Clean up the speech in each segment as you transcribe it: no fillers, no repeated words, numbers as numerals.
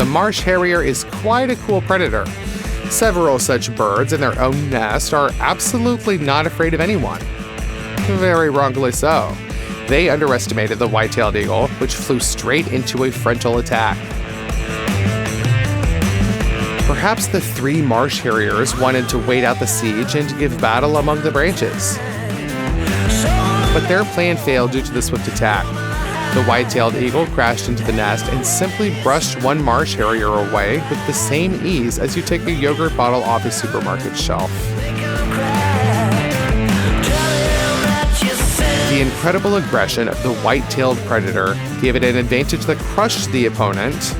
marsh harrier is quite a cool predator. Several such birds in their own nest are absolutely not afraid of anyone. Very wrongly so. They underestimated the white-tailed eagle, which flew straight into a frontal attack. Perhaps the three marsh harriers wanted to wait out the siege and give battle among the branches. But their plan failed due to the swift attack. The white-tailed eagle crashed into the nest and simply brushed one marsh harrier away with the same ease as you take a yogurt bottle off a supermarket shelf. The incredible aggression of the white-tailed predator gave it an advantage that crushed the opponent,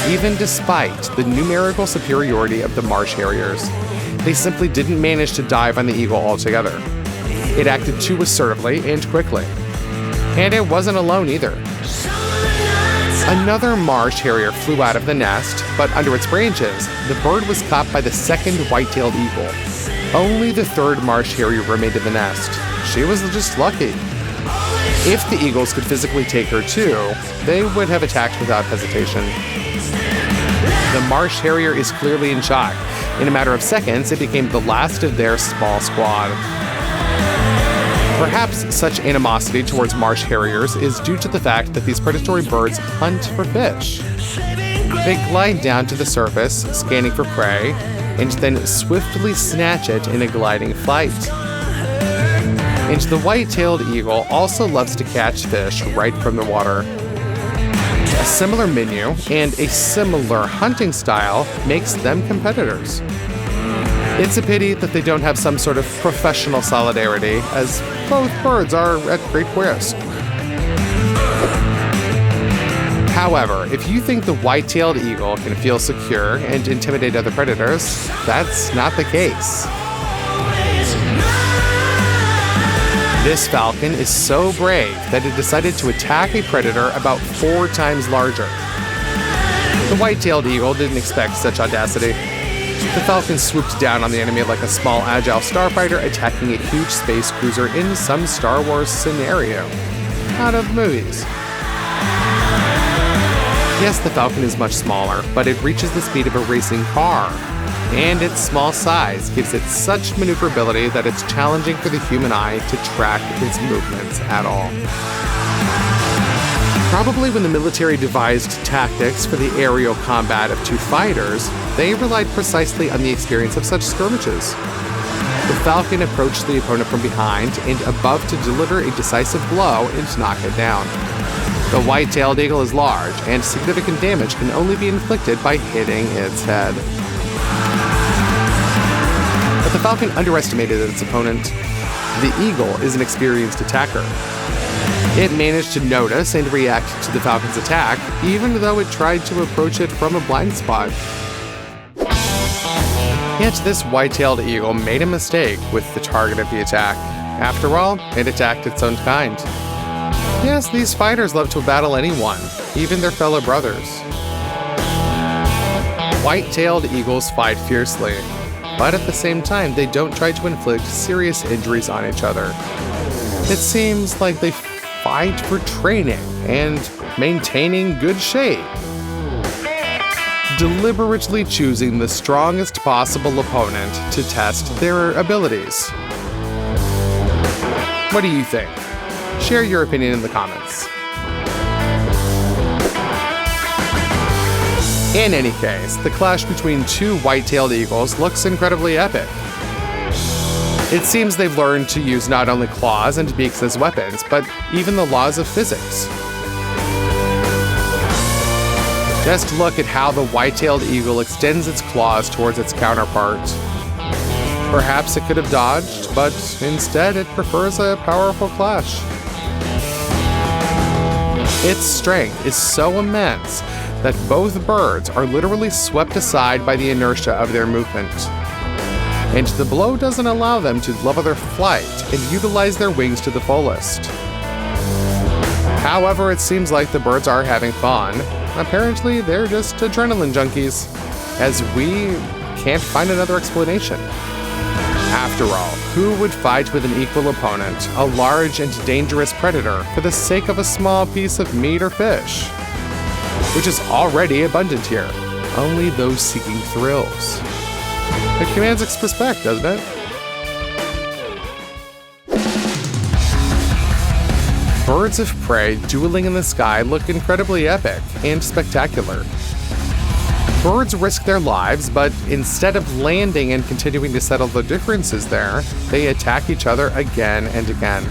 even despite the numerical superiority of the marsh harriers. They simply didn't manage to dive on the eagle altogether. It acted too assertively and quickly. And it wasn't alone either. Another marsh harrier flew out of the nest, but under its branches, the bird was caught by the second white-tailed eagle. Only the third marsh harrier remained in the nest. She was just lucky. If the eagles could physically take her too, they would have attacked without hesitation. The marsh harrier is clearly in shock. In a matter of seconds, it became the last of their small squad. Perhaps such animosity towards marsh harriers is due to the fact that these predatory birds hunt for fish. They glide down to the surface, scanning for prey, and then swiftly snatch it in a gliding flight. And the white-tailed eagle also loves to catch fish right from the water. A similar menu and a similar hunting style makes them competitors. It's a pity that they don't have some sort of professional solidarity, as both birds are at great risk. However, if you think the white-tailed eagle can feel secure and intimidate other predators, that's not the case. This falcon is so brave that it decided to attack a predator about 4 times larger. The white-tailed eagle didn't expect such audacity. The falcon swooped down on the enemy like a small, agile starfighter attacking a huge space cruiser in some Star Wars scenario out of movies. Yes, the Falcon is much smaller, but it reaches the speed of a racing car. And its small size gives it such maneuverability that it's challenging for the human eye to track its movements at all. Probably when the military devised tactics for the aerial combat of 2 fighters, they relied precisely on the experience of such skirmishes. The Falcon approached the opponent from behind and above to deliver a decisive blow and knock it down. The white-tailed eagle is large, and significant damage can only be inflicted by hitting its head. But the Falcon underestimated its opponent. The eagle is an experienced attacker. It managed to notice and react to the Falcon's attack, even though it tried to approach it from a blind spot. Yet this white-tailed eagle made a mistake with the target of the attack. After all, it attacked its own kind. Yes, these fighters love to battle anyone, even their fellow brothers. White-tailed eagles fight fiercely, but at the same time, they don't try to inflict serious injuries on each other. It seems like they fight for training and maintaining good shape, deliberately choosing the strongest possible opponent to test their abilities. What do you think? Share your opinion in the comments. In any case, the clash between 2 white-tailed eagles looks incredibly epic. It seems they've learned to use not only claws and beaks as weapons, but even the laws of physics. Just look at how the white-tailed eagle extends its claws towards its counterpart. Perhaps it could have dodged, but instead it prefers a powerful clash. Its strength is so immense that both birds are literally swept aside by the inertia of their movement. And the blow doesn't allow them to level their flight and utilize their wings to the fullest. However, it seems like the birds are having fun. Apparently, they're just adrenaline junkies, as we can't find another explanation. After all, who would fight with an equal opponent, a large and dangerous predator, for the sake of a small piece of meat or fish? which is already abundant here. Only those seeking thrills. It commands respect, doesn't it? Birds of prey dueling in the sky look incredibly epic and spectacular. Birds risk their lives, but instead of landing and continuing to settle the differences there, they attack each other again and again.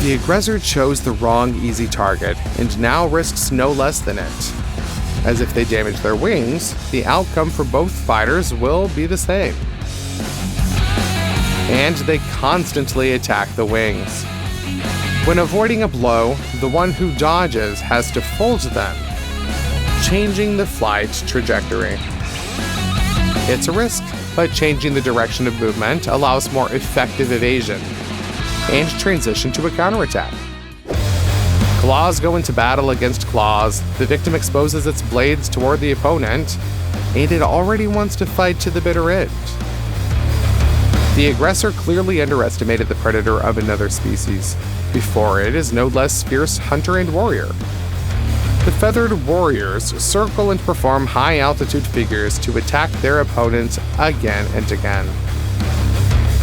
The aggressor chose the wrong easy target and now risks no less than it. As if they damage their wings, the outcome for both fighters will be the same. And they constantly attack the wings. When avoiding a blow, the one who dodges has to fold them, changing the flight trajectory. It's a risk, but changing the direction of movement allows more effective evasion and transition to a counterattack. Claws go into battle against claws, the victim exposes its blades toward the opponent, and it already wants to fight to the bitter end. The aggressor clearly underestimated the predator of another species. Before it is no less fierce hunter and warrior. The feathered warriors circle and perform high-altitude figures to attack their opponents again and again.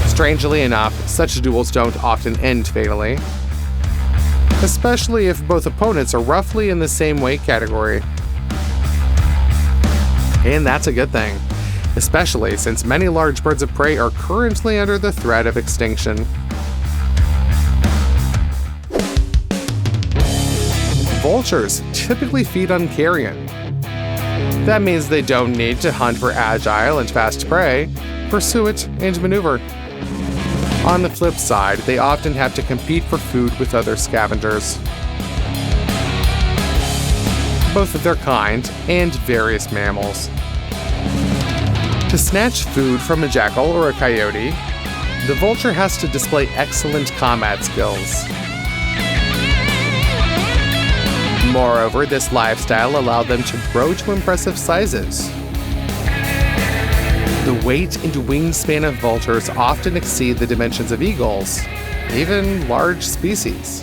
Strangely enough, such duels don't often end fatally, especially if both opponents are roughly in the same weight category. And that's a good thing, especially since many large birds of prey are currently under the threat of extinction. Vultures typically feed on carrion. That means they don't need to hunt for agile and fast prey, pursue it, and maneuver. On the flip side, they often have to compete for food with other scavengers, both of their kind and various mammals. To snatch food from a jackal or a coyote, the vulture has to display excellent combat skills. Moreover, this lifestyle allowed them to grow to impressive sizes. The weight and wingspan of vultures often exceed the dimensions of eagles, even large species.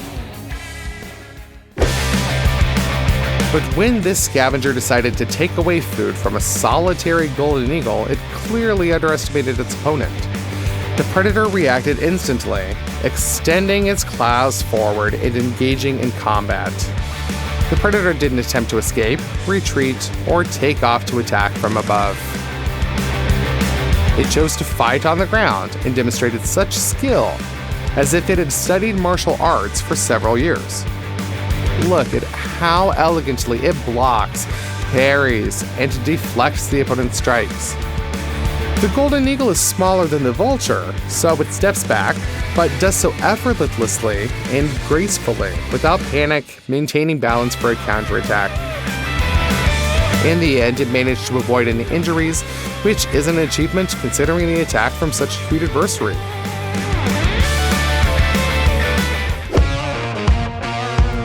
But when this scavenger decided to take away food from a solitary golden eagle, it clearly underestimated its opponent. The predator reacted instantly, extending its claws forward and engaging in combat. The predator didn't attempt to escape, retreat, or take off to attack from above. It chose to fight on the ground and demonstrated such skill as if it had studied martial arts for several years. Look at how elegantly it blocks, parries, and deflects the opponent's strikes. The golden eagle is smaller than the vulture, so it steps back, but does so effortlessly and gracefully, without panic, maintaining balance for a counterattack. In the end, it managed to avoid any injuries, which is an achievement considering the attack from such a huge adversary.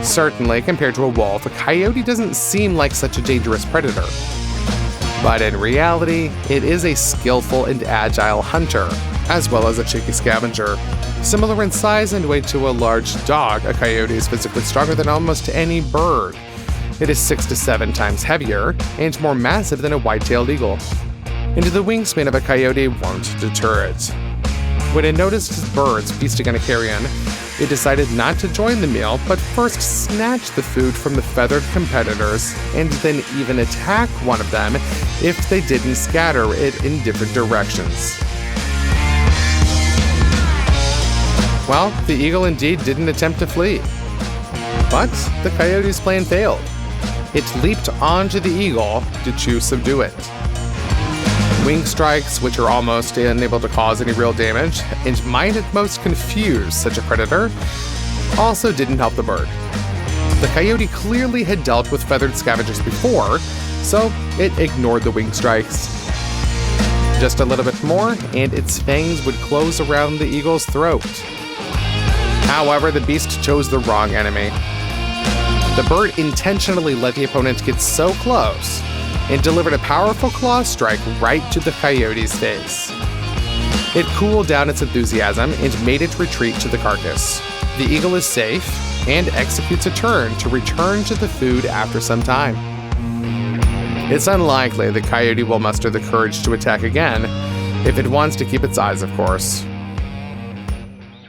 Certainly, compared to a wolf, a coyote doesn't seem like such a dangerous predator. But in reality, it is a skillful and agile hunter, as well as a cheeky scavenger. Similar in size and weight to a large dog, a coyote is physically stronger than almost any bird. It is 6 to 7 times heavier and more massive than a white-tailed eagle. And the wingspan of a coyote won't deter it. When it noticed birds feasting on a carrion, it decided not to join the meal, but first snatch the food from the feathered competitors, and then even attack one of them if they didn't scatter it in different directions. Well, the eagle indeed didn't attempt to flee. But the coyote's plan failed. It leaped onto the eagle to subdue it. Wing strikes, which are almost unable to cause any real damage, and might at most confuse such a predator, also didn't help the bird. The coyote clearly had dealt with feathered scavengers before, so it ignored the wing strikes. Just a little bit more, and its fangs would close around the eagle's throat. However, the beast chose the wrong enemy. The bird intentionally let the opponent get so close and delivered a powerful claw strike right to the coyote's face. It cooled down its enthusiasm and made it retreat to the carcass. The eagle is safe, and executes a turn to return to the food after some time. It's unlikely the coyote will muster the courage to attack again, if it wants to keep its eyes, of course.